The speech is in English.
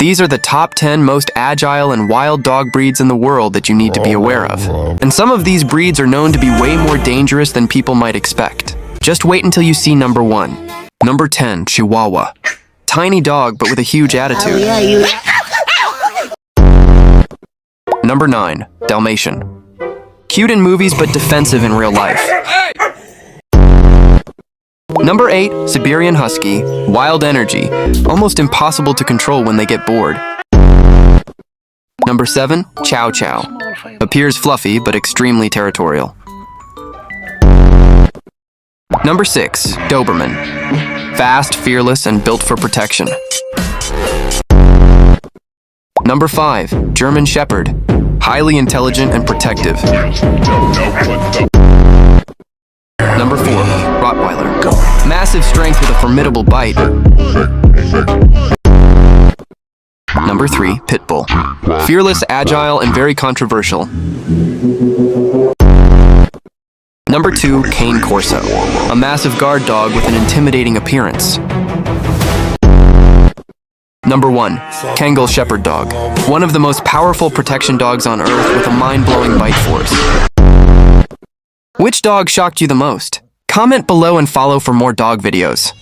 These are the top 10 most agile and wild dog breeds in the world that you need to be aware of. And some of these breeds are known to be way more dangerous than people might expect. Just wait until you see number 1. Number 10, Chihuahua. Tiny dog, but with a huge attitude. Number 9, Dalmatian. Cute in movies, but defensive in real life. Number 8, Siberian Husky. Wild energy, almost impossible to control when they get bored. Number 7, Chow Chow. Appears fluffy, but extremely territorial. Number 6, Doberman. Fast, fearless, and built for protection. Number 5, German Shepherd. Highly intelligent and protective. Number 4, Rottweiler. Massive strength with a formidable bite. Number 3, Pitbull. Fearless, agile, and very controversial. Number 2, Cane Corso. A massive guard dog with an intimidating appearance. Number 1, Kangal Shepherd Dog. One of the most powerful protection dogs on Earth with a mind-blowing bite force. Which dog shocked you the most? Comment below and follow for more dog videos.